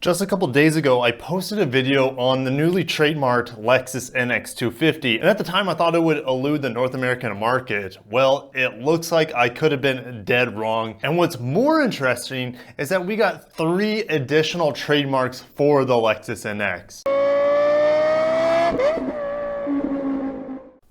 Just a couple days ago, I posted a video on the newly trademarked Lexus NX250, and at the time I thought it would elude the North American market. Well, it looks like I could have been dead wrong. And what's more interesting is that we got 3 additional trademarks for the Lexus NX.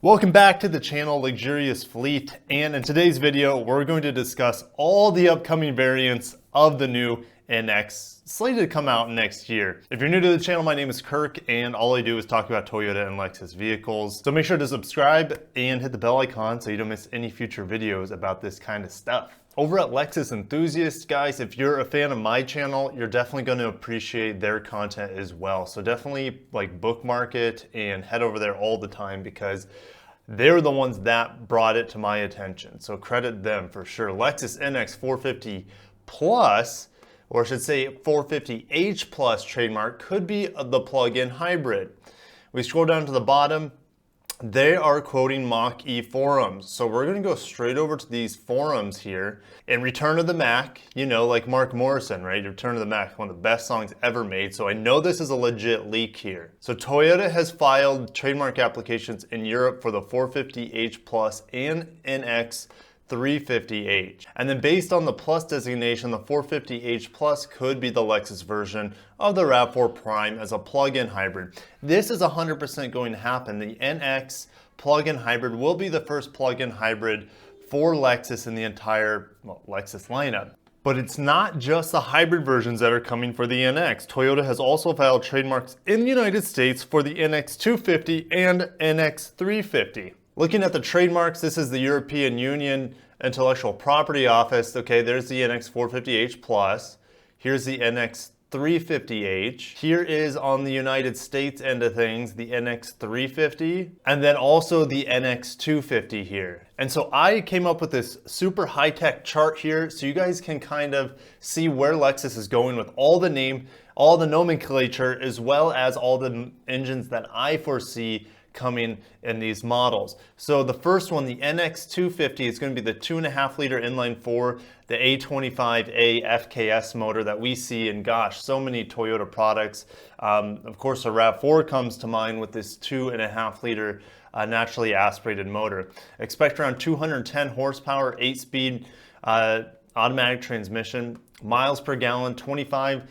Welcome back to the channel Luxurious Fleet, and in today's video we're going to discuss all the upcoming variants of the new NX slated to come out next year. If you're new to the channel, my name is Kirk and all I do is talk about Toyota and Lexus vehicles. So make sure to subscribe and hit the bell icon so you don't miss any future videos about this kind of stuff. Over at Lexus Enthusiasts, guys, if you're a fan of my channel, you're definitely going to appreciate their content as well. So definitely bookmark it and head over there all the time because they're the ones that brought it to my attention. So credit them for sure. Lexus NX 450 Plus, or I should say 450H Plus trademark, could be the plug-in hybrid. We scroll down to the bottom, they are quoting Mach-E forums. So we're gonna go straight over to these forums here. And Return of the Mac, you know, like Mark Morrison, right? Return of the Mac, one of the best songs ever made. So I know this is a legit leak here. So Toyota has filed trademark applications in Europe for the 450H Plus and NX 350H. And then based on the Plus designation, the 450H Plus could be the Lexus version of the RAV4 Prime as a plug-in hybrid. This is 100% going to happen. The NX plug-in hybrid will be the first plug-in hybrid for Lexus in the entire Lexus lineup. But it's not just the hybrid versions that are coming for the NX. Toyota has also filed trademarks in the United States for the NX 250 and NX 350. Looking at the trademarks, this is the European Union Intellectual Property Office. Okay, there's the NX 450H Plus. Here's the NX 350H. Here is on the United States end of things, the NX 350, and then also the NX 250 here. And so I came up with this super high-tech chart here so you guys can kind of see where Lexus is going with all the name, all the nomenclature, as well as all the engines that I foresee coming in these models. So the first one, the NX 250, is going to be the 2.5 liter inline 4, the A25A FKS motor that we see in, gosh, so many Toyota products. Of course, the RAV4 comes to mind with this 2.5 liter naturally aspirated motor. Expect around 210 horsepower, 8-speed automatic transmission, miles per gallon, 25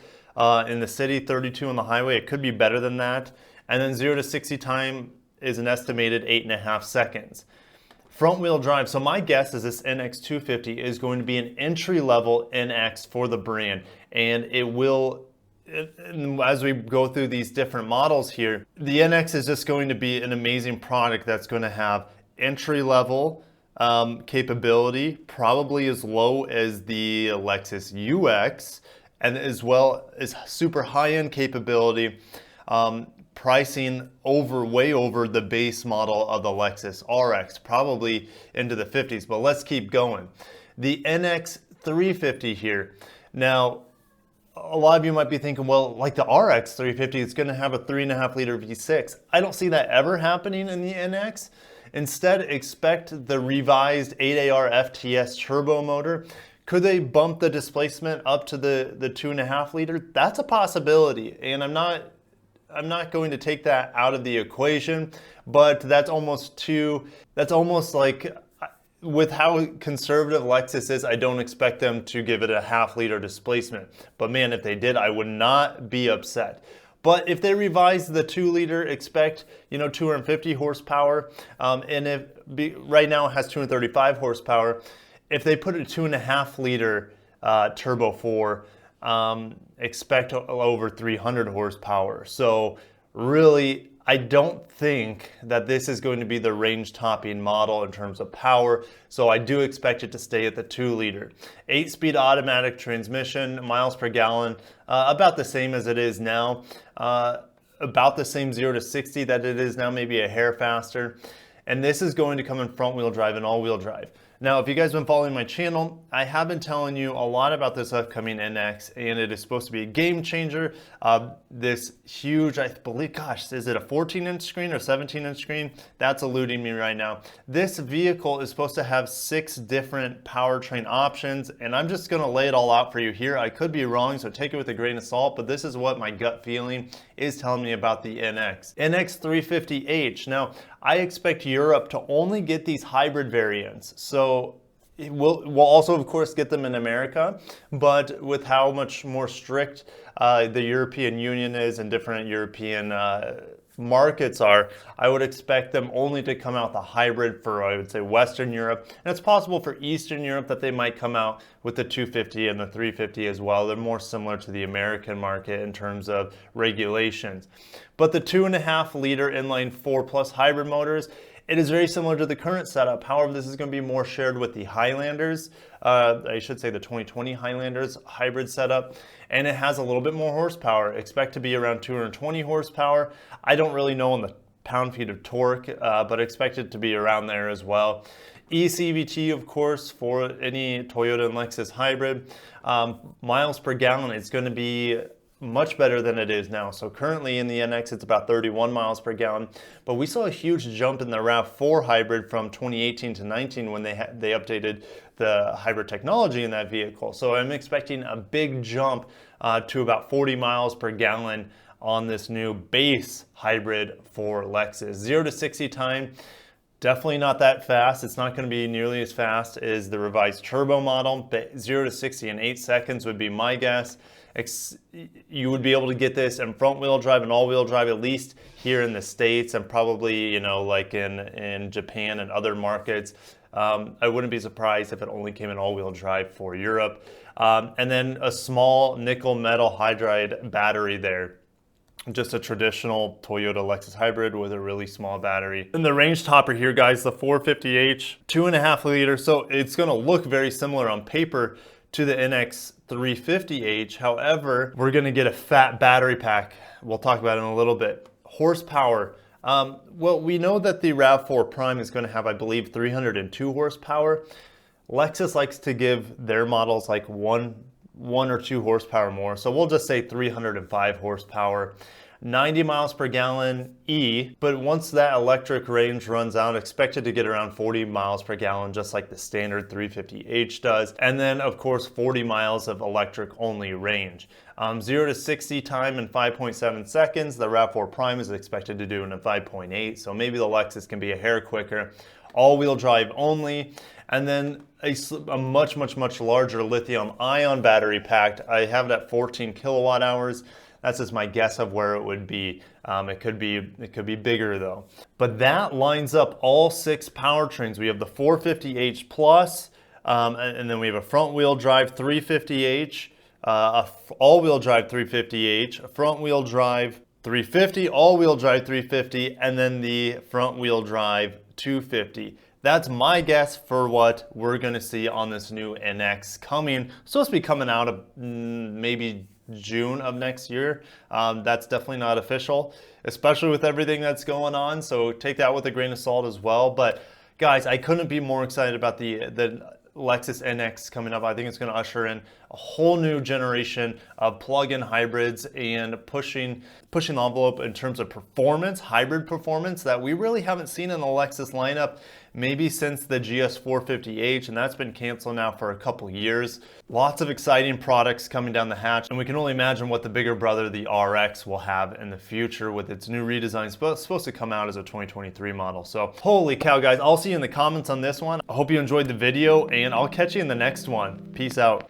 in the city, 32 on the highway. It could be better than that. And then 0 to 60 time is an estimated 8.5 seconds. Front wheel drive, so my guess is this NX 250 is going to be an entry-level NX for the brand, and it will, as we go through these different models here, the NX is just going to be an amazing product that's going to have entry-level capability, probably as low as the Lexus UX, and as well as super high-end capability, pricing way over the base model of the Lexus RX, probably into the 50s, but let's keep going. The NX 350 here. Now, a lot of you might be thinking, well, like the RX 350, it's gonna have a 3.5 liter V6. I don't see that ever happening in the NX. Instead, expect the revised 8AR FTS turbo motor. Could they bump the displacement up to the 2.5 liter? That's a possibility, and I'm not going to take that out of the equation, but that's almost like, with how conservative Lexus is, I don't expect them to give it a 0.5 liter displacement. But man, if they did, I would not be upset. But if they revise the 2 liter, expect 250 horsepower, and right now it has 235 horsepower. If they put a 2.5 liter turbo 4, expect over 300 horsepower. So really, I don't think that this is going to be the range topping model in terms of power. So I do expect it to stay at the 2 liter. 8-speed automatic transmission, miles per gallon, about the same as it is now. About the same 0 to 60 that it is now, maybe a hair faster. And this is going to come in front wheel drive and all wheel drive. Now, if you guys have been following my channel, I have been telling you a lot about this upcoming NX, and it is supposed to be a game changer. This huge, I believe, gosh, is it a 14-inch screen or 17-inch screen? That's eluding me right now. This vehicle is supposed to have 6 different powertrain options, and I'm just gonna lay it all out for you here. I could be wrong, so take it with a grain of salt, but this is what my gut feeling is telling me about the NX. NX 350h. Now, I expect Europe to only get these hybrid variants. So we'll also, of course, get them in America, but with how much more strict the European Union is and different European markets are, I would expect them only to come out the hybrid for, I would say, Western Europe. And it's possible for Eastern Europe that they might come out with the 250 and the 350 as well. They're more similar to the American market in terms of regulations. But the 2.5 liter inline 4+ hybrid motors, it is very similar to the current setup. However, this is going to be more shared with the Highlanders. I should say the 2020 Highlanders hybrid setup. And it has a little bit more horsepower. Expect to be around 220 horsepower. I don't really know on the pound-feet of torque, but expect it to be around there as well. eCVT, of course, for any Toyota and Lexus hybrid. Miles per gallon is going to be much better than it is now. So currently in the NX, it's about 31 miles per gallon, but we saw a huge jump in the RAV4 hybrid from 2018 to 19 when they updated the hybrid technology in that vehicle. So I'm expecting a big jump to about 40 miles per gallon on this new base hybrid for Lexus. 0 to 60 time, definitely not that fast. It's not going to be nearly as fast as the revised turbo model, but 0 to 60 in 8 seconds would be my guess. You would be able to get this in front wheel drive and all wheel drive, at least here in the States, and probably, you know, like in Japan and other markets. I wouldn't be surprised if it only came in all wheel drive for Europe. And then a small nickel metal hydride battery there. Just a traditional Toyota Lexus hybrid with a really small battery. And the range topper here, guys, the 450h, 2.5 liter. So it's gonna look very similar on paper to the NX 350h. However, we're gonna get a fat battery pack. We'll talk about it in a little bit. Horsepower. Well, we know that the RAV4 Prime is gonna have, I believe, 302 horsepower. Lexus likes to give their models like one or 2 horsepower more. So we'll just say 305 horsepower. 90 miles per gallon E, but once that electric range runs out, expect it to get around 40 miles per gallon, just like the standard 350h does. And then, of course, 40 miles of electric only range. 0 to 60 time in 5.7 seconds. The RAV4 Prime is expected to do it in 5.8, so maybe the Lexus can be a hair quicker. All-wheel drive only. And then a much larger lithium-ion battery pack. I have it at 14 kilowatt hours. That's just my guess of where it would be. It could be bigger though. But that lines up all 6 powertrains. We have the 450h Plus, and then we have a front-wheel drive 350h, all-wheel drive 350h, a front-wheel drive 350, all-wheel drive 350, and then the front-wheel drive 250. That's my guess for what we're gonna see on this new NX coming. Supposed to be coming out of maybe June of next year. That's definitely not official, especially with everything that's going on. So take that with a grain of salt as well. But guys, I couldn't be more excited about the Lexus NX coming up. I think it's going to usher in a whole new generation of plug-in hybrids and pushing the envelope in terms of performance, hybrid performance that we really haven't seen in the Lexus lineup maybe since the GS 450h, and that's been canceled now for a couple years. Lots of exciting products coming down the hatch, and we can only imagine what the bigger brother, the RX, will have in the future with its new redesign. It's supposed to come out as a 2023 model. So holy cow, guys, I'll see you in the comments on this one. I hope you enjoyed the video, and I'll catch you in the next one. Peace out.